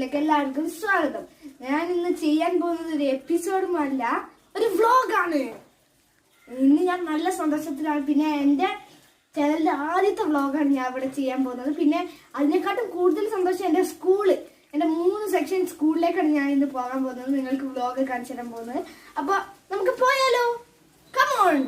വീഡിയോയിലേക്ക് എല്ലാവർക്കും സ്വാഗതം. ഞാൻ ഇന്ന് ചെയ്യാൻ പോകുന്നത് ഒരു എപ്പിസോഡും അല്ല, ഒരു വ്ലോഗാണ്. ഇന്ന് ഞാൻ നല്ല സന്തോഷത്തിലാണ്. പിന്നെ എൻ്റെ ചാനലിൻ്റെ ആദ്യത്തെ വ്ലോഗാണ് ഞാൻ ഇവിടെ ചെയ്യാൻ പോകുന്നത്. പിന്നെ അതിനെക്കാട്ടും കൂടുതൽ സന്തോഷം എൻ്റെ സ്കൂള്, എൻ്റെ 3 സെക്ഷൻ സ്കൂളിലേക്കാണ് ഞാൻ ഇന്ന് പോകാൻ പോകുന്നത്. നിങ്ങൾക്ക് വ്ലോഗ് കാണിച്ചു തരാൻ പോകുന്നത്. അപ്പോൾ നമുക്ക് പോയാലോ? Come on.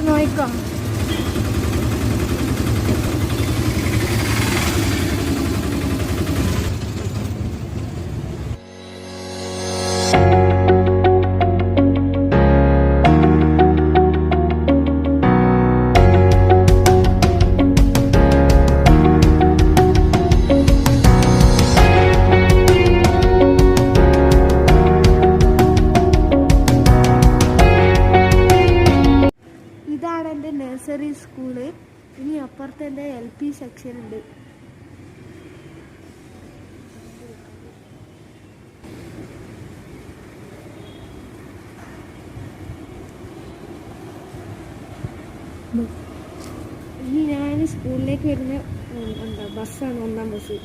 നോക്കാം. Nursery school. ഇനി അപ്പുറത്ത് എൻ്റെ LP സെക്ഷൻ ഉണ്ട്. ഇനി ഞാൻ സ്കൂളിലേക്ക് വരുന്ന ബസ്സാണ്, 1ാം ബസ്.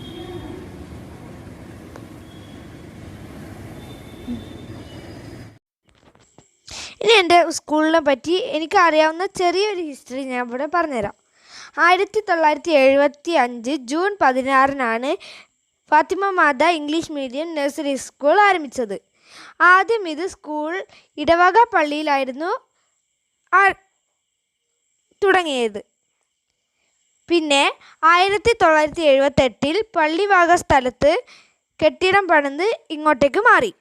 ഇനി എൻ്റെ സ്കൂളിനെ പറ്റി എനിക്കറിയാവുന്ന ചെറിയൊരു ഹിസ്റ്ററി ഞാൻ ഇവിടെ പറഞ്ഞുതരാം. 1975 ജൂൺ 16 ഫാത്തിമ മാത ഇംഗ്ലീഷ് മീഡിയം നഴ്സറി സ്കൂൾ ആരംഭിച്ചത്. ആദ്യം ഇത് സ്കൂൾ ഇടവക പള്ളിയിലായിരുന്നു തുടങ്ങിയത്. പിന്നെ 1978 പള്ളിഭാഗ സ്ഥലത്ത് കെട്ടിടം പണിത് ഇങ്ങോട്ടേക്ക് മാറി.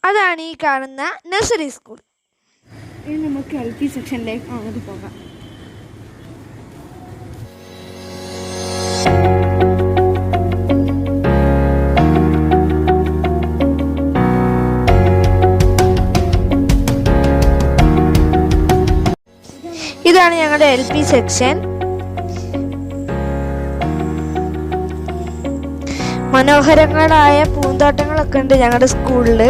അതാണ് ഈ കാണുന്ന നഴ്സറി സ്കൂൾ. ഇനി നമുക്ക് LP സെക്ഷനിലേക്ക് അങ്ങോട്ട് പോകാം. ഇതാണ് ഞങ്ങളുടെ LP സെക്ഷൻ. മനോഹരങ്ങളായ പൂന്തോട്ടങ്ങളൊക്കെ ഉണ്ട് ഞങ്ങളുടെ സ്കൂളിൽ.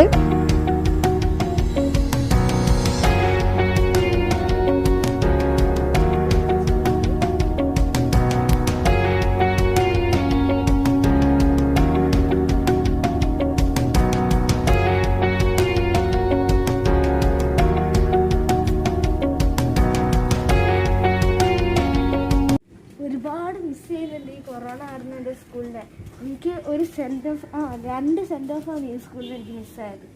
ഒരുപാട് മിസ് ചെയ്യുന്നുണ്ട് ഈ കൊറോണ കാരണം എൻ്റെ സ്കൂളിൻ്റെ. എനിക്ക് ഒരു 2 സെൻഡ് ഓഫാണ് ഈ സ്കൂളിൽ എനിക്ക് മിസ്സായത്.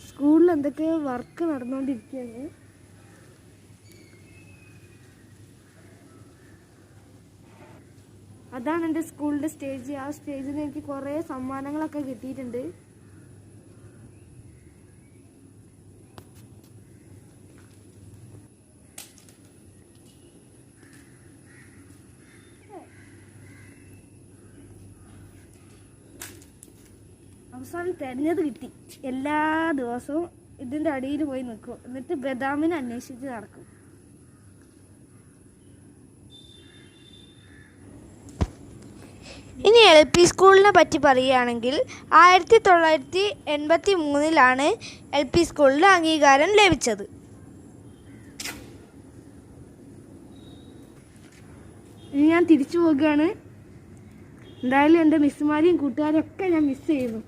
സ്കൂളിൽ എന്തൊക്കെയോ വർക്ക് നടന്നുകൊണ്ടിരിക്കുകയാണ്. അതാണ് എൻ്റെ സ്കൂളിൻ്റെ സ്റ്റേജ്. ആ സ്റ്റേജിൽ നിന്ന് എനിക്ക് കുറേ സമ്മാനങ്ങളൊക്കെ കിട്ടിയിട്ടുണ്ട്. അവസാനം തിരഞ്ഞത് കിട്ടി. എല്ലാ ദിവസവും ഇതിൻ്റെ അടിയിൽ പോയി നിൽക്കും, എന്നിട്ട് ബദാമിനെ അന്വേഷിച്ച് നടക്കും. ഇനി LP സ്കൂളിനെ പറ്റി പറയുകയാണെങ്കിൽ 1983 LP സ്കൂളിന് അംഗീകാരം ലഭിച്ചത്. ഇനി ഞാൻ തിരിച്ചു പോകുകയാണ്. എന്തായാലും എൻ്റെ മിസ്സുമാരെയും കൂട്ടുകാരും ഒക്കെ ഞാൻ മിസ് ചെയ്യുന്നു.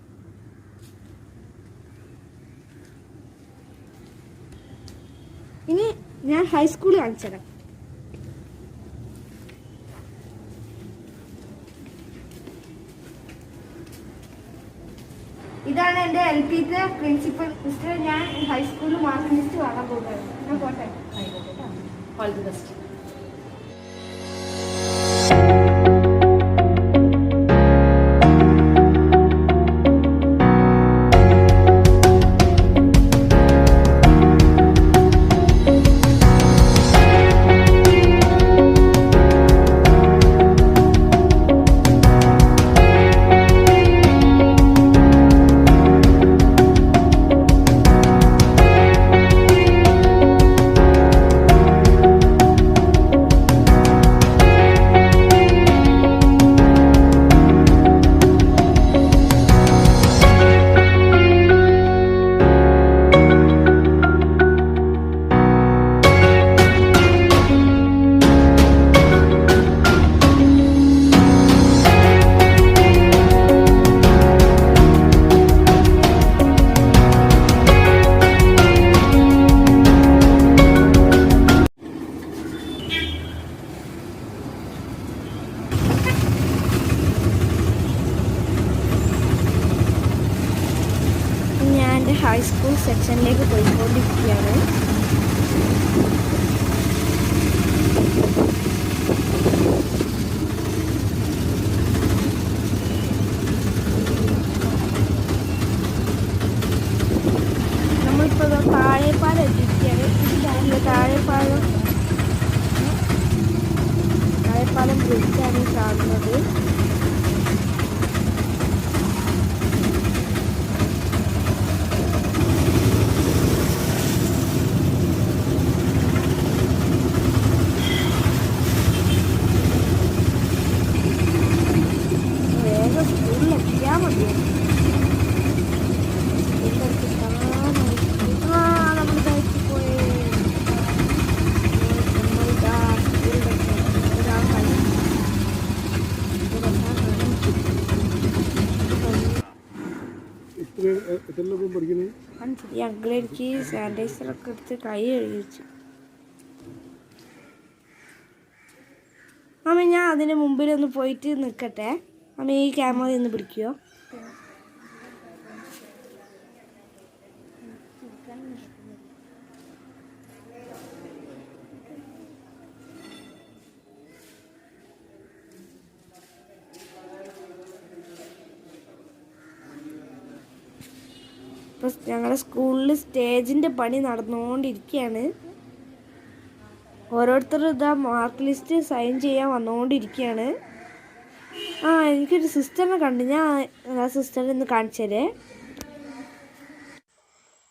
ഇനി ഞാൻ ഹൈസ്കൂൾ കാണിച്ചുതരാം. ഇതാണ് എൻ്റെ LP പ്രിൻസിപ്പൽ മിസ്റ്റർ. ഞാൻ ഹൈസ്കൂളിൽ മാർക്ക് ലിസ്റ്റ് വാങ്ങാൻ പോകുകയാണ്. ഞാൻ പോട്ടെ. All the best. ഹൈസ്കൂൾ സെക്ഷനിലേക്ക് പോയിക്കൊണ്ടിരിക്കുകയാണ്. നമ്മളിപ്പോൾ താഴെപ്പാലം എത്തിയിരിക്കുകയാണ്. താഴെപ്പാലം ബ്രിഡ്ജാണ് കാണുന്നത്. ഈ അങ്കിളെനിക്ക് സാനിറ്റൈസറൊക്കെ എടുത്ത് കൈ കഴുകി വെച്ചു. അമ്മ ഞാൻ അതിന് മുമ്പിലൊന്ന് പോയിട്ട് നിൽക്കട്ടെ. അമ്മ ഈ ക്യാമറ ഒന്ന് പിടിക്കുമോ? ഇപ്പോൾ ഞങ്ങളുടെ സ്കൂളിൽ സ്റ്റേജിൻ്റെ പണി നടന്നുകൊണ്ടിരിക്കുകയാണ്. ഓരോരുത്തരും ഇതാ മാർക്ക് ലിസ്റ്റ് സൈൻ ചെയ്യാൻ വന്നുകൊണ്ടിരിക്കുകയാണ്. എനിക്കൊരു സിസ്റ്ററിനെ കണ്ടു. ഞാൻ ആ സിസ്റ്ററിനെ ഒന്ന് കാണിച്ചു തരേ.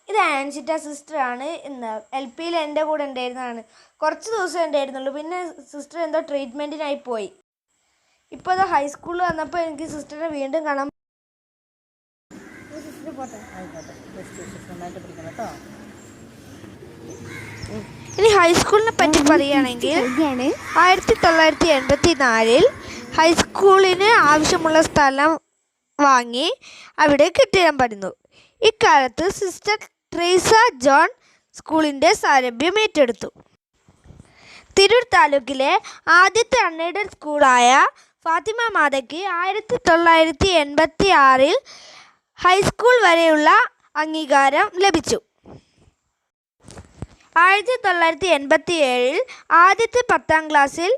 ഇത് ആൻഷിറ്റ സിസ്റ്ററാണ്. ഇന്ന് LPയിൽ എൻ്റെ കൂടെ ഉണ്ടായിരുന്നതാണ്. കുറച്ച് ദിവസം ഉണ്ടായിരുന്നുള്ളൂ. പിന്നെ സിസ്റ്റർ എന്തോ ട്രീറ്റ്മെൻറ്റിനായി പോയി. ഇപ്പോൾ അത് ഹൈസ്കൂളിൽ വന്നപ്പോൾ എനിക്ക് സിസ്റ്ററിനെ വീണ്ടും കാണാൻ. ഇനി ഹൈസ്കൂളിനെ പറ്റി പറയുകയാണെങ്കിൽ 1984 ഹൈസ്കൂളിന് ആവശ്യമുള്ള സ്ഥലം വാങ്ങി അവിടെ കെട്ടിടം പണിതു. ഇക്കാലത്ത് സിസ്റ്റർ ട്രീസ ജോൺ സ്കൂളിൻ്റെ സാരഥ്യം ഏറ്റെടുത്തു. തിരൂർ താലൂക്കിലെ ആദ്യത്തെ അൺഎയ്ഡഡ് സ്കൂളായ ഫാത്തിമ മാതയ്ക്ക് 1986 ഹൈസ്കൂൾ വരെയുള്ള അംഗീകാരം ലഭിച്ചു. 1987 ആദ്യത്തെ 10ാം ക്ലാസ്സിൽ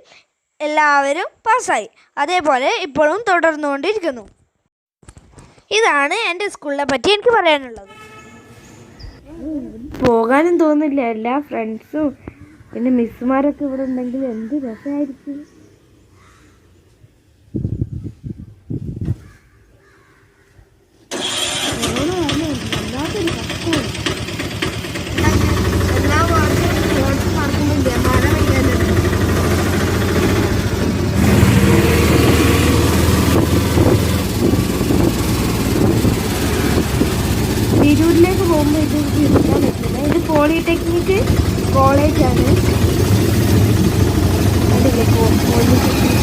എല്ലാവരും പാസ്സായി. അതേപോലെ ഇപ്പോഴും തുടർന്നുകൊണ്ടിരിക്കുന്നു. ഇതാണ് എൻ്റെ സ്കൂളിനെ പറ്റി എനിക്ക് പറയാനുള്ളത്. പോകാനും തോന്നില്ല. എല്ലാ ഫ്രണ്ട്സും പിന്നെ മിസ്സുമാരൊക്കെ ഇവിടെ ഉണ്ടെങ്കിൽ എന്ത് രസമായിരിക്കും. എല്ലാ വർഷവും സ്പോർട്സ് നടക്കുന്നുണ്ട്. മഴ പെയ്യാനുണ്ട്. തിരൂരിലേക്ക് പോകുമ്പോൾ ഇത് എടുക്കാൻ പറ്റില്ല. ഇത് പോളിടെക്നിക് കോളേജാണ്. അതില്ലേ പോളിടെക്നിക്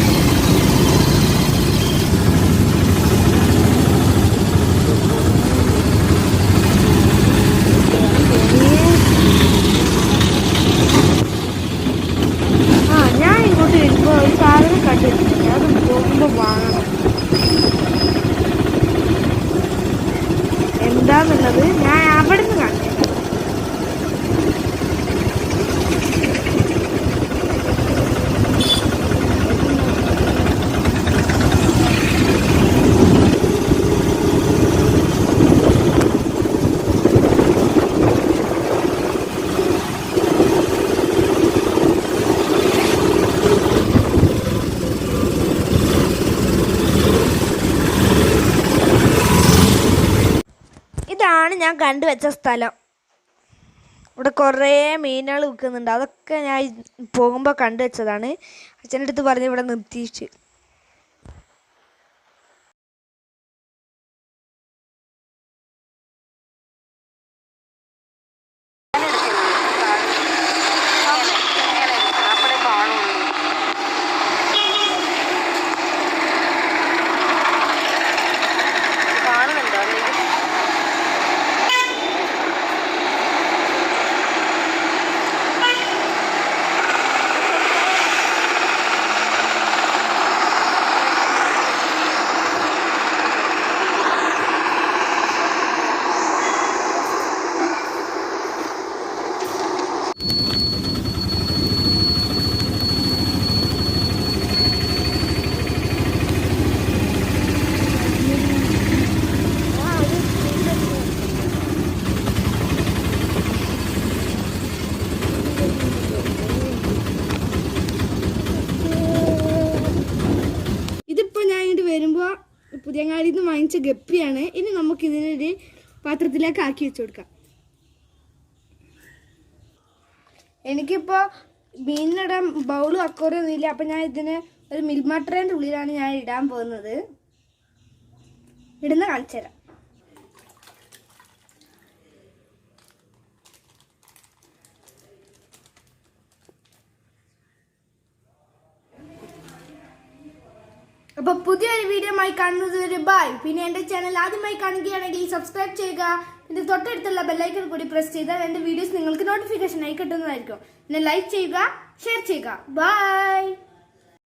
ഞാൻ കണ്ടുവച്ച സ്ഥലം. ഇവിടെ കുറേ മീനുകൾ വിൽക്കുന്നുണ്ട്. അതൊക്കെ ഞാൻ പോകുമ്പോൾ കണ്ടുവച്ചതാണ്. അച്ഛൻ്റെ അടുത്ത് പറഞ്ഞ് ഇവിടെ നിർത്തിയിട്ട്. വരുമ്പോൾ പുതിയങ്ങാടിയിൽ നിന്ന് വാങ്ങിച്ച ഗപ്പിയാണ്. ഇനി നമുക്ക് ഇതിനൊരു പാത്രത്തിലേക്ക് ആക്കി വെച്ച് കൊടുക്കാം. എനിക്കിപ്പോൾ മീനിടാൻ ബൗളും അക്കോറിയൊന്നും ഇല്ല. അപ്പം ഞാൻ ഇതിന് ഒരു മിൽമ ട്രേൻ്റെ ഉള്ളിലാണ് ഞാൻ ഇടാൻ പോകുന്നത്. ഇടുന്ന കാണിച്ചു തരാം. അപ്പോൾ പുതിയൊരു വീഡിയോ ആയി കാണുന്നത് വരെ ബൈ. പിന്നെ എൻ്റെ ചാനൽ ആദ്യമായി കാണുകയാണെങ്കിൽ സബ്സ്ക്രൈബ് ചെയ്യുക. പിന്നെ തൊട്ടടുത്തുള്ള ബെല്ലൈക്കൺ കൂടി പ്രസ് ചെയ്താൽ എൻ്റെ വീഡിയോസ് നിങ്ങൾക്ക് നോട്ടിഫിക്കേഷൻ ആയി കിട്ടുന്നതായിരിക്കും. പിന്നെ ലൈക്ക് ചെയ്യുക, ഷെയർ ചെയ്യുക. ബൈ.